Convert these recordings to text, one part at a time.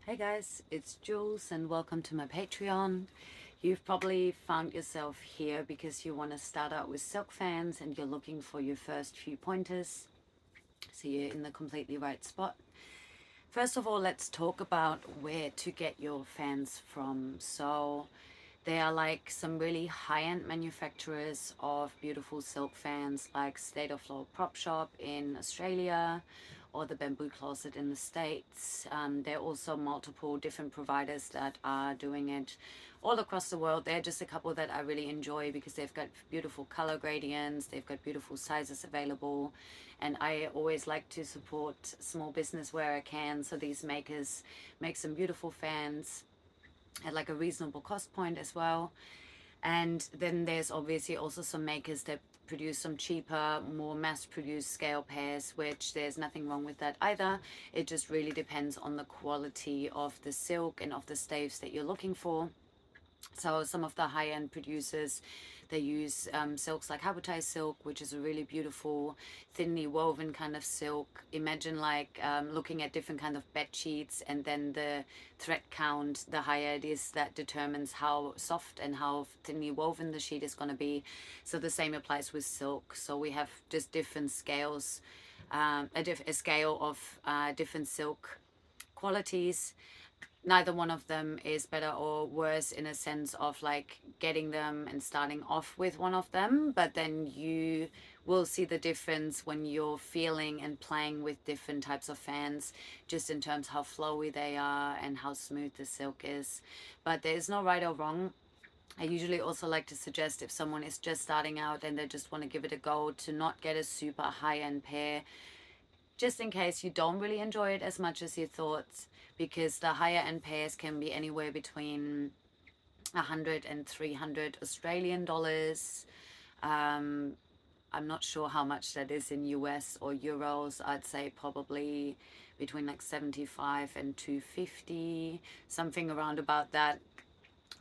Hey guys, it's Jules and welcome to my Patreon. You've probably found yourself here because you want to start out with silk fans and you're looking for your first few pointers. So you're in the completely right spot. First of all, let's talk about where to get your fans from. So there are like some really high-end manufacturers of beautiful silk fans like State of Flow Prop Shop in Australia or the Bamboo Closet in the States. There are also multiple different providers that are doing it all across the world. They're just a couple that I really enjoy because they've got beautiful color gradients, they've got beautiful sizes available, and I always like to support small business where I can. So these makers make some beautiful fans at like a reasonable cost point as well. And then there's obviously also some makers that produce some cheaper, more mass-produced scale pairs, which there's nothing wrong with that either. It just really depends on the quality of the silk and of the staves that you're looking for. So some of the high-end producers, they use silks like 𝘧𝘭𝘰𝘸 silk, which is a really beautiful, thinly woven kind of silk. Imagine like looking at different kind of bed sheets, and then the thread count, the higher it is, that determines how soft and how thinly woven the sheet is going to be. So the same applies with silk. So we have just different scales, a scale of different silk qualities. Neither one of them is better or worse in a sense of like getting them and starting off with one of them, but then you will see the difference when you're feeling and playing with different types of fans, just in terms how flowy they are and how smooth the silk is. But there's no right or wrong. I usually also like to suggest, if someone is just starting out and they just want to give it a go, to not get a super high-end pair, just in case you don't really enjoy it as much as you thought, because the higher end pairs can be anywhere between 100 and 300 Australian dollars. I'm not sure how much that is in US or euros. I'd say probably between like 75 and 250, something around about that.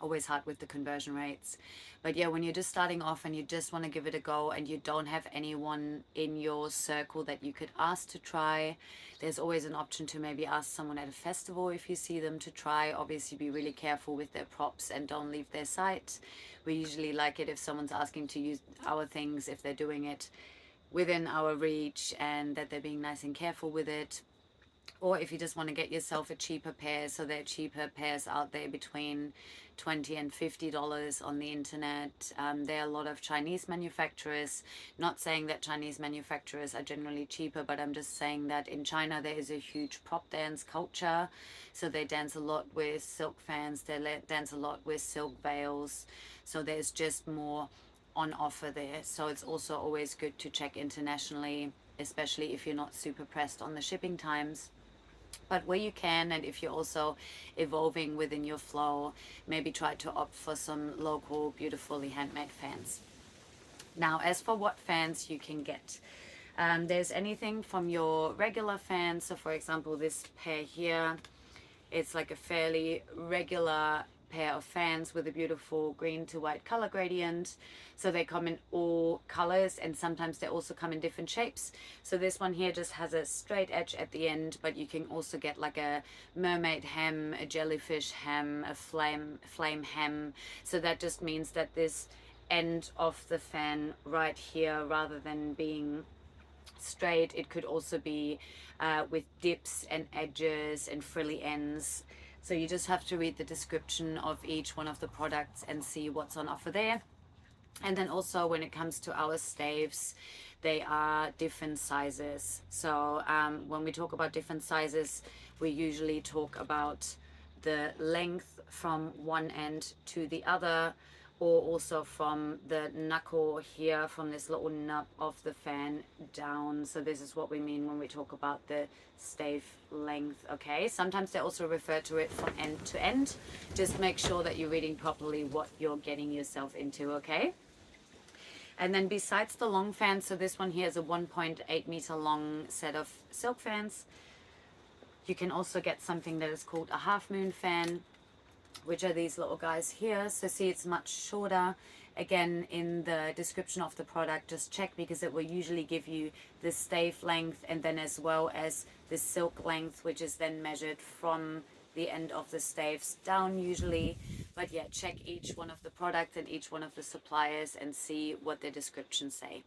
Always hard with the conversion rates. But yeah, when you're just starting off and you just want to give it a go and you don't have anyone in your circle that you could ask to try, there's always an option to maybe ask someone at a festival if you see them to try. Obviously be really careful with their props and don't leave their site. We usually like it if someone's asking to use our things, if they're doing it within our reach and that they're being nice and careful with it. Or if you just want to get yourself a cheaper pair, so there are cheaper pairs out there between $20 and $50 on the internet. There are a lot of Chinese manufacturers. Not saying that Chinese manufacturers are generally cheaper, but I'm just saying that in China there is a huge prop dance culture. So they dance a lot with silk fans, they dance a lot with silk veils. So there's just more on offer there. So it's also always good to check internationally, especially if you're not super pressed on the shipping times. But where you can, and if you're also evolving within your flow, maybe try to opt for some local, beautifully handmade fans. Now, as for what fans you can get, there's anything from your regular fans. So for example, this pair here, it's like a fairly regular pair of fans with a beautiful green to white color gradient. So they come in all colors, and sometimes they also come in different shapes. So this one here just has a straight edge at the end, but you can also get like a mermaid hem, a jellyfish hem, a flame hem. So that just means that this end of the fan right here, rather than being straight, it could also be with dips and edges and frilly ends. So you just have to read the description of each one of the products and see what's on offer there. And then also when it comes to our staves, they are different sizes. So when we talk about different sizes, we usually talk about the length from one end to the other, or also from the knuckle here, from this little nub of the fan down. So this is what we mean when we talk about the stave length, okay? Sometimes they also refer to it from end to end. Just make sure that you're reading properly what you're getting yourself into, okay? And then besides the long fans, so this one here is a 1.8 meter long set of silk fans. You can also get something that is called a half moon fan, which are these little guys here. So see, it's much shorter. Again, in the description of the product, just check, because it will usually give you the stave length and then as well as the silk length, which is then measured from the end of the staves down usually. But yeah, check each one of the products and each one of the suppliers and see what their descriptions say.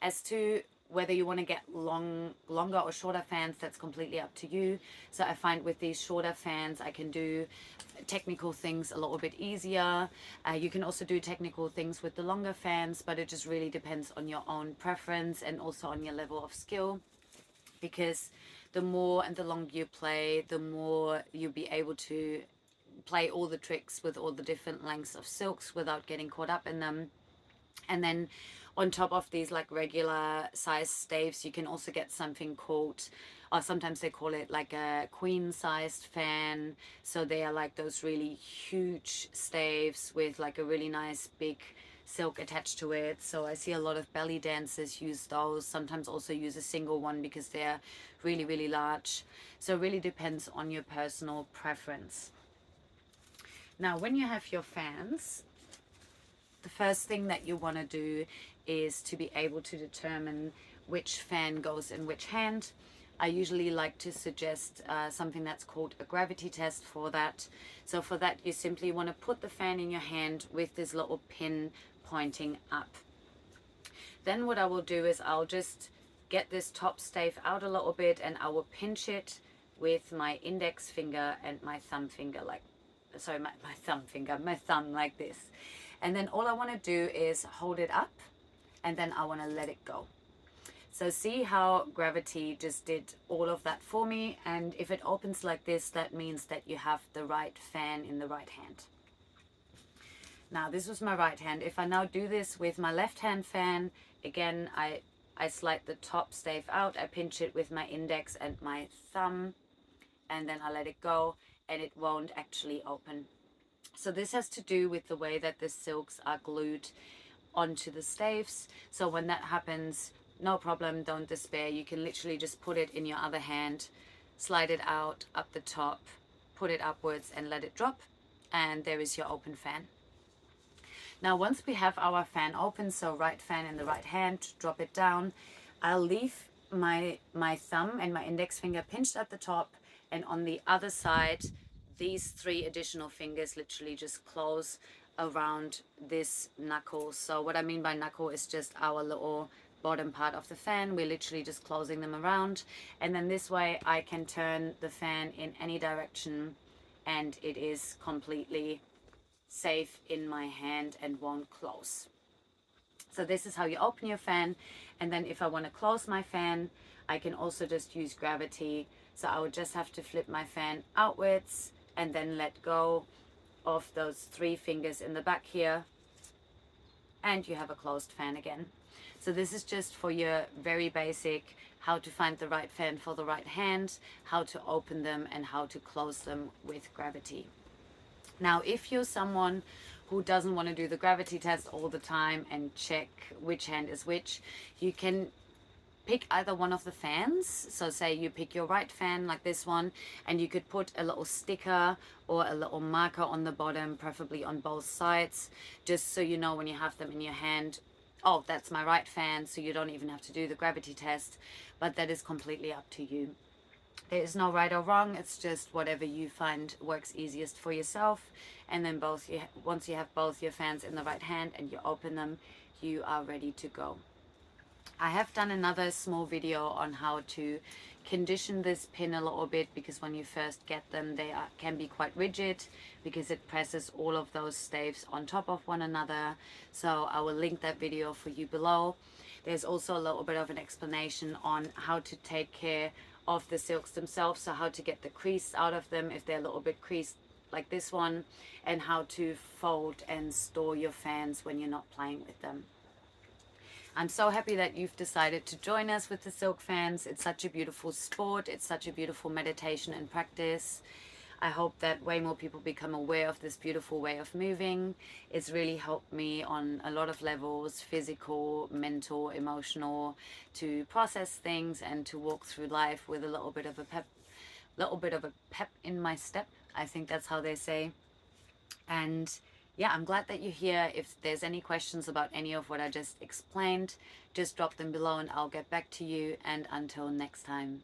As to whether you want to get longer or shorter fans, that's completely up to you. So I find with these shorter fans, I can do technical things a little bit easier. You can also do technical things with the longer fans, but it just really depends on your own preference and also on your level of skill, because the more and the longer you play, the more you'll be able to play all the tricks with all the different lengths of silks without getting caught up in them. And then on top of these like regular size staves, you can also get something called, or sometimes they call it like a queen sized fan. So they are like those really huge staves with like a really nice big silk attached to it. So I see a lot of belly dancers use those, sometimes also use a single one because they're really, really large. So it really depends on your personal preference. Now, when you have your fans, the first thing that you want to do is to be able to determine which fan goes in which hand. I usually like to suggest something that's called a gravity test for that. So for that, you simply want to put the fan in your hand with this little pin pointing up. Then what I will do is I'll just get this top stave out a little bit and I will pinch it with my index finger and my thumb finger, like, sorry, my thumb like this. And then all I want to do is hold it up and then I want to let it go. So see how gravity just did all of that for me, and if it opens like this, that means that you have the right fan in the right hand. Now this was my right hand. If I now do this with my left hand fan, again I slide the top stave out, I pinch it with my index and my thumb, and then I let it go and it won't actually open. So this has to do with the way that the silks are glued onto the staves. So when that happens, no problem, don't despair. You can literally just put it in your other hand, slide it out up the top, put it upwards and let it drop, and there is your open fan. Now once we have our fan open, so right fan in the right hand, drop it down, I'll leave my thumb and my index finger pinched at the top, and on the other side these 3 additional fingers literally just close around this knuckle. So what I mean by knuckle is just our little bottom part of the fan. We're literally just closing them around, and then this way I can turn the fan in any direction and it is completely safe in my hand and won't close. So this is how you open your fan. And then if I want to close my fan, I can also just use gravity. So I would just have to flip my fan outwards and then let go of those 3 fingers in the back here, and you have a closed fan again. So this is just for your very basic how to find the right fan for the right hand, how to open them and how to close them with gravity. Now if you're someone who doesn't want to do the gravity test all the time and check which hand is which, you can pick either one of the fans. So say you pick your right fan like this one, and you could put a little sticker or a little marker on the bottom, preferably on both sides, just so you know when you have them in your hand, oh, that's my right fan, so you don't even have to do the gravity test. But that is completely up to you. There is no right or wrong, it's just whatever you find works easiest for yourself. And then once you have both your fans in the right hand and you open them, you are ready to go. I have done another small video on how to condition this pin a little bit, because when you first get them they can be quite rigid because it presses all of those staves on top of one another. So I will link that video for you below. There's also a little bit of an explanation on how to take care of the silks themselves, so how to get the crease out of them if they're a little bit creased like this one, and how to fold and store your fans when you're not playing with them. I'm so happy that you've decided to join us with the silk fans. It's such a beautiful sport. It's such a beautiful meditation and practice. I hope that way more people become aware of this beautiful way of moving. It's really helped me on a lot of levels, physical, mental, emotional, to process things and to walk through life with a little bit of a pep in my step. I think that's how they say. And yeah, I'm glad that you're here. If there's any questions about any of what I just explained, just drop them below and I'll get back to you. And until next time.